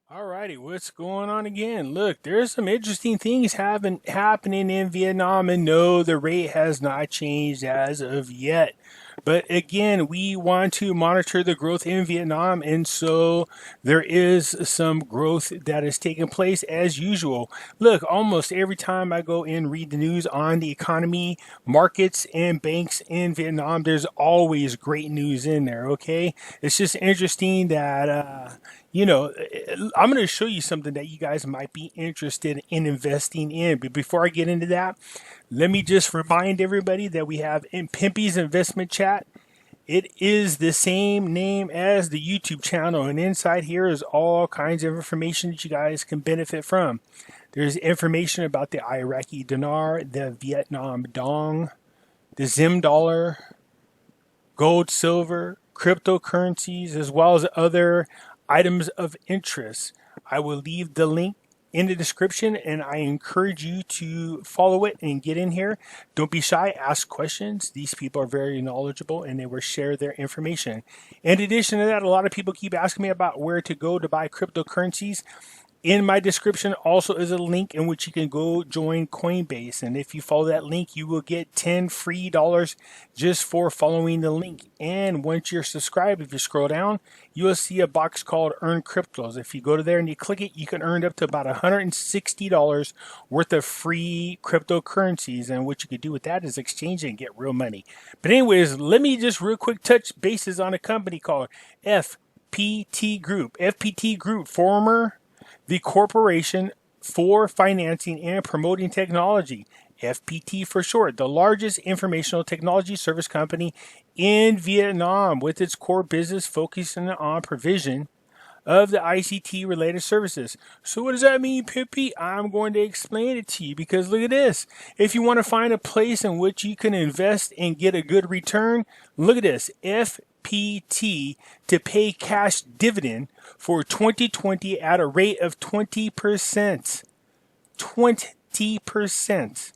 Alrighty, what's going on again? Look, there's some interesting things happening in Vietnam, and no, the rate has not changed as of yet. But again, we want to monitor the growth in Vietnam, and so there is some growth that is taking place as usual. Look, almost every time I go and read the news on the economy, markets, and banks in Vietnam, there's always great news in there, okay? It's just interesting that, you know, I'm going to show you something that you guys might be interested in investing in. But before I get into that, let me just remind everybody that we have in Pimpy's investment chat. It is the same name as the YouTube channel, and inside here is all kinds of information that you guys can benefit from. There's information about the Iraqi dinar, the Vietnam dong, the Zim dollar, gold, silver, cryptocurrencies, as well as other items of interest. I will leave the link in the description, and I encourage you to follow it and get in here. Don't be shy, ask questions. These people are very knowledgeable and they will share their information. In addition to that, a lot of people keep asking me about where to go to buy cryptocurrencies. In my description also is a link in which you can go join Coinbase. And if you follow that link, you will get 10 free dollars just for following the link. And once you're subscribed, if you scroll down, you will see a box called Earn Cryptos. If you go to there and you click it, you can earn up to about $160 worth of free cryptocurrencies. And what you could do with that is exchange it and get real money. But anyways, let me just real quick touch bases on a company called FPT Group. FPT Group, former the Corporation for Financing and Promoting Technology, FPT for short, the largest informational technology service company in Vietnam, with its core business focusing on provision of the ICT related services. So what does that mean, Pimpy? I'm going to explain it to you, because look at this. If you want to find a place in which you can invest and get a good return, look at this. FPT to pay cash dividend for 2020 at a rate of 20%. 20%.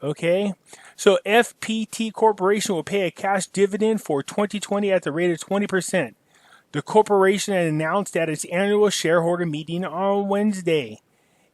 Okay, so FPT Corporation will pay a cash dividend for 2020 at the rate of 20%. The corporation had announced at its annual shareholder meeting on Wednesday.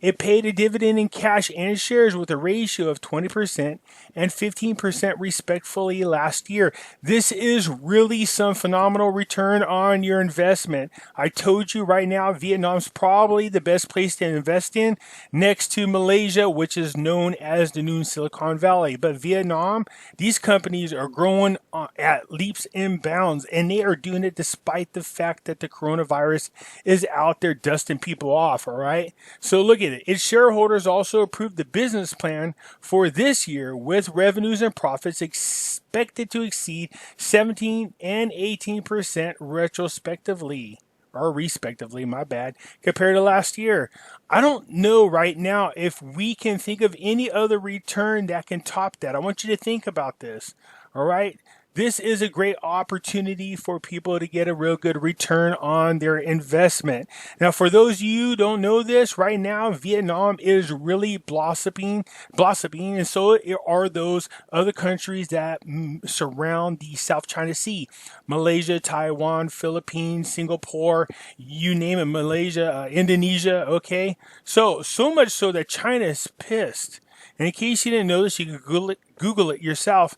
It paid a dividend in cash and shares with a ratio of 20% and 15% respectively last year. This is really some phenomenal return on your investment. I told you right now, Vietnam's probably the best place to invest in, next to Malaysia, which is known as the new Silicon Valley. But Vietnam, these companies are growing at leaps and bounds, and they are doing it despite the fact that the coronavirus is out there dusting people off, all right? So look at it. Its shareholders also approved the business plan for this year, with revenues and profits expected to exceed 17 and 18% retrospectively, or respectively, my bad, compared to last year. I don't know right now if we can think of any other return that can top that. I want you to think about this, all right? This is a great opportunity for people to get a real good return on their investment. Now, for those of you who don't know this, right now, Vietnam is really blossoming, and so are those other countries that surround the South China Sea. Malaysia, Taiwan, Philippines, Singapore, you name it, Malaysia, Indonesia, okay? So much so that China is pissed. And in case you didn't know this, you can Google it yourself.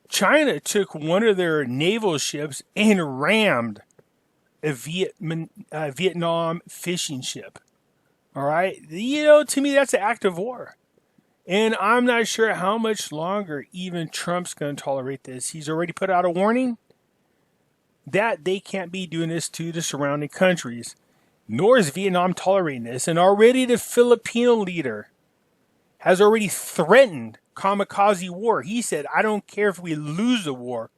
China took one of their naval ships and rammed a Vietnam fishing ship. All right. To me, that's an act of war. And I'm not sure how much longer even Trump's going to tolerate this. He's already put out a warning that they can't be doing this to the surrounding countries. Nor is Vietnam tolerating this. And already the Filipino leader has already threatened kamikaze war. He said, I don't care if we lose the war,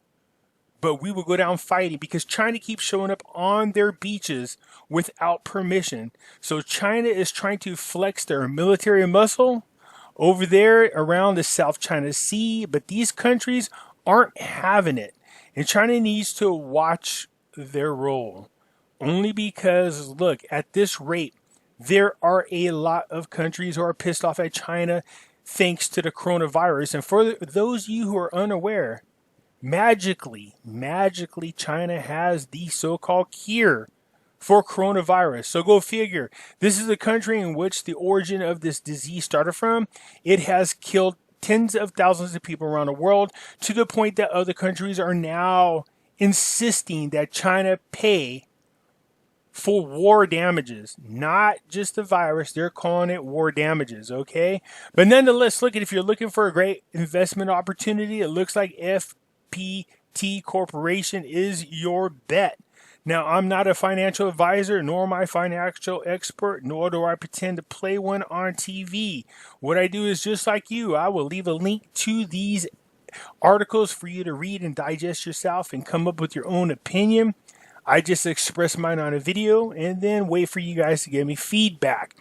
but we will go down fighting, because China keeps showing up on their beaches without permission. So China is trying to flex their military muscle over there around the South China Sea, but these countries aren't having it. And China needs to watch their role. Only because, look, at this rate, there are a lot of countries who are pissed off at China thanks to the coronavirus. And for those of you who are unaware, magically, China has the so-called cure for coronavirus. So go figure. This is the country in which the origin of this disease started from. It has killed tens of thousands of people around the world, to the point that other countries are now insisting that China pay for war damages, not just the virus. They're calling it war damages, okay? But nonetheless, look, if you're looking for a great investment opportunity, it looks like FPT Corporation is your bet. Now, I'm not a financial advisor, nor am I a financial expert, nor do I pretend to play one on TV. What I do is just like you. I will leave a link to these articles for you to read and digest yourself and come up with your own opinion. I just express mine on a video and then wait for you guys to give me feedback.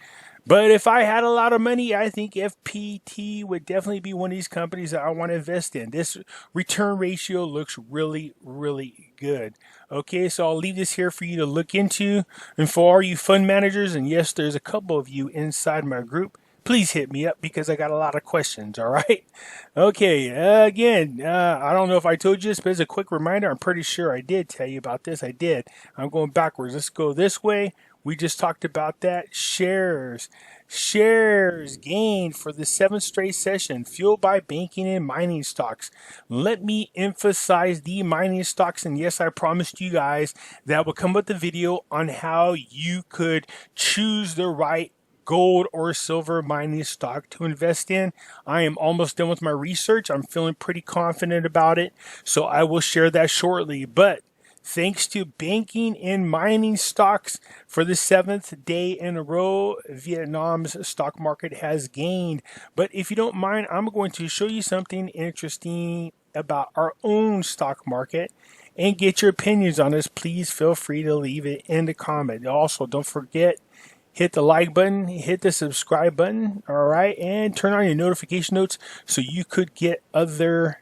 But if I had a lot of money, I think FPT would definitely be one of these companies that I want to invest in. This return ratio looks really, really good. Okay, so I'll leave this here for you to look into. And for all you fund managers, and yes, there's a couple of you inside my group, please hit me up because I got a lot of questions, all right? Okay, again, I don't know if I told you this, but as a quick reminder, I'm pretty sure I did tell you about this. I did. I'm going backwards. Let's go this way. We just talked about that. Shares gained for the 7th straight session, fueled by banking and mining stocks. Let me emphasize the mining stocks. And yes, I promised you guys that will come with the video on how you could choose the right gold or silver mining stock to invest in. I am almost done with my research. I'm feeling pretty confident about it, so I will share that shortly. But thanks to banking and mining stocks, for the 7th day in a row, Vietnam's stock market has gained. But if you don't mind, I'm going to show you something interesting about our own stock market and get your opinions on this. Please feel free to leave it in the comment. Also, don't forget, hit the like button, hit the subscribe button, all right, and turn on your notification notes so you could get other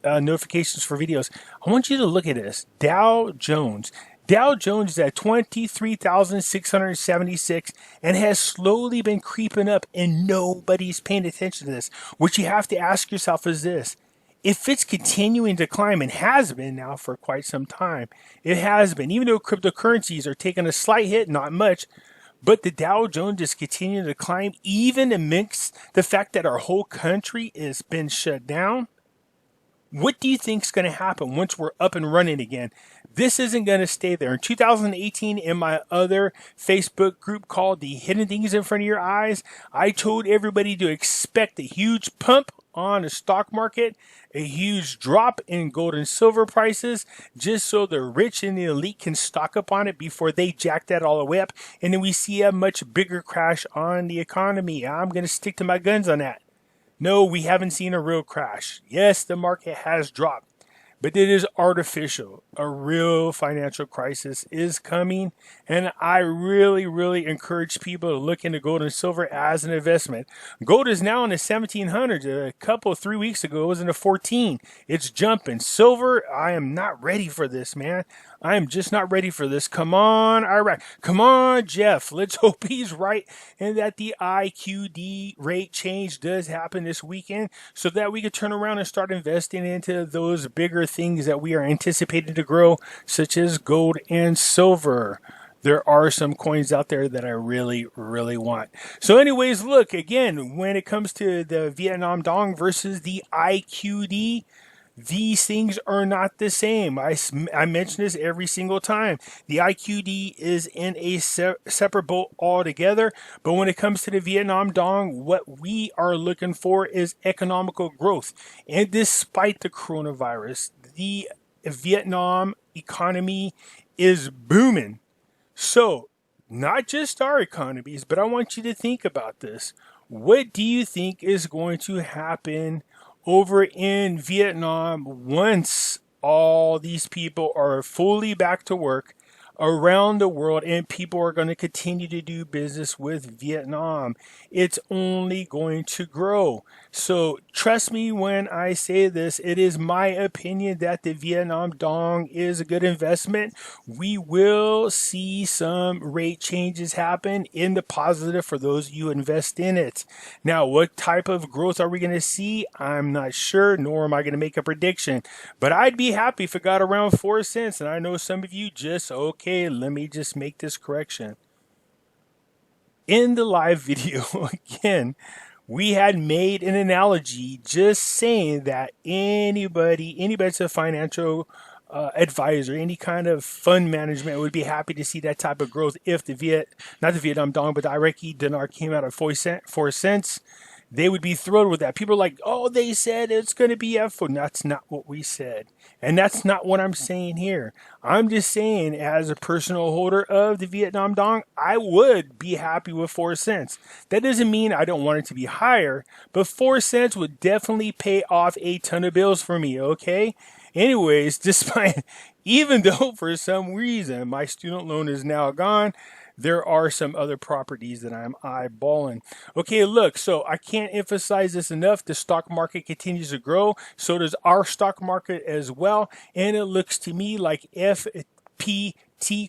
notifications for videos. I want you to look at this. Dow Jones. Dow Jones is at 23,676 and has slowly been creeping up, and nobody's paying attention to this. What you have to ask yourself is this. If it's continuing to climb, and has been now for quite some time, it has been, even though cryptocurrencies are taking a slight hit, not much, but the Dow Jones is continuing to climb, even amidst the fact that our whole country has been shut down. What do you think is going to happen once we're up and running again? This isn't going to stay there. In 2018, in my other Facebook group called The Hidden Things in Front of Your Eyes, I told everybody to expect a huge pump on the stock market, a huge drop in gold and silver prices, just so the rich and the elite can stock up on it before they jack that all the way up, and then we see a much bigger crash on the economy. I'm going to stick to my guns on that. No, we haven't seen a real crash. Yes, the market has dropped, but it is artificial. A real financial crisis is coming, and I really, really encourage people to look into gold and silver as an investment. Gold is now in the 1700s. A couple, 3 weeks ago, it was in the 14. It's jumping. Silver, I am not ready for this, man. I am just not ready for this. Come on, Iraq. Come on, Jeff. Let's hope he's right and that the IQD rate change does happen this weekend so that we can turn around and start investing into those bigger things that we are anticipating to grow, such as gold and silver. There are some coins out there that I really, really want. So anyways, look, again, when it comes to the Vietnam Dong versus the IQD, these things are not the same. I mention this every single time. The IQD is in a separate boat altogether. But when it comes to the Vietnam Dong, what we are looking for is economical growth. And despite the coronavirus, the Vietnam economy is booming. So, not just our economies, but I want you to think about this. What do you think is going to happen over in Vietnam once all these people are fully back to work around the world and people are going to continue to do business with Vietnam? It's only going to grow. So trust me when I say this, it is my opinion that the Vietnam Dong is a good investment. We will see some rate changes happen in the positive for those of you who invest in it. Now, what type of growth are we going to see? I'm not sure, nor am I going to make a prediction. But I'd be happy if it got around 4 cents. And I know some of you just, okay, Okay, let me just make this correction. In the live video, again, we had made an analogy just saying that anybody's a financial advisor, any kind of fund management would be happy to see that type of growth if not the Vietnam dong, but the Iraqi dinar came out at 4 cents. They would be thrilled with that. People are like, oh, they said it's going to be F. That's not what we said. And that's not what I'm saying here. I'm just saying, as a personal holder of the Vietnam dong, I would be happy with 4 cents. That doesn't mean I don't want it to be higher, but 4 cents would definitely pay off a ton of bills for me, okay? Anyways, even though for some reason my student loan is now gone, there are some other properties that I'm eyeballing. Okay, look, so I can't emphasize this enough. The stock market continues to grow. So does our stock market as well. And it looks to me like FPT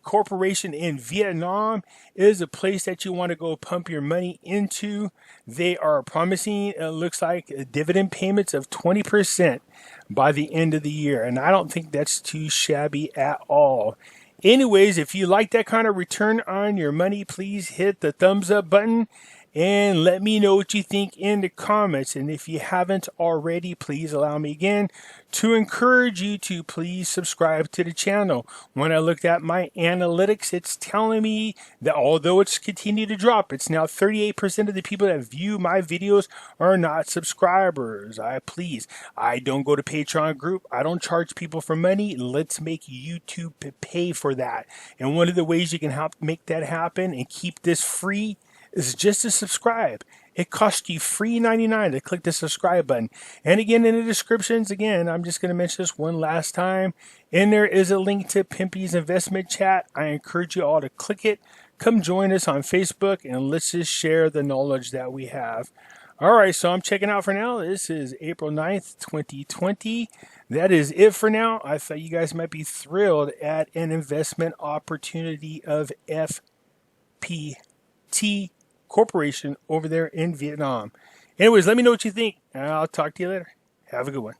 Corporation in Vietnam is a place that you want to go pump your money into. They are promising, it looks like, dividend payments of 20% by the end of the year. And I don't think that's too shabby at all. Anyways, if you like that kind of return on your money, please hit the thumbs up button and let me know what you think in the comments. And if you haven't already, please allow me again to encourage you to please subscribe to the channel. When I looked at my analytics, it's telling me that although it's continued to drop, it's now 38% of the people that view my videos are not subscribers. I don't go to Patreon group. I don't charge people for money. Let's make YouTube pay for that. And one of the ways you can help make that happen and keep this free is just to subscribe. It costs you free $99 to click the subscribe button. And again, in the descriptions, I'm just going to mention this one last time. And there is a link to Pimpy's investment chat. I encourage you all to click it. Come join us on Facebook and let's just share the knowledge that we have. All right, so I'm checking out for now. This is April 9th, 2020. That is it for now. I thought you guys might be thrilled at an investment opportunity of FPT Corporation over there in Vietnam. Anyways, let me know what you think. I'll talk to you later. Have a good one.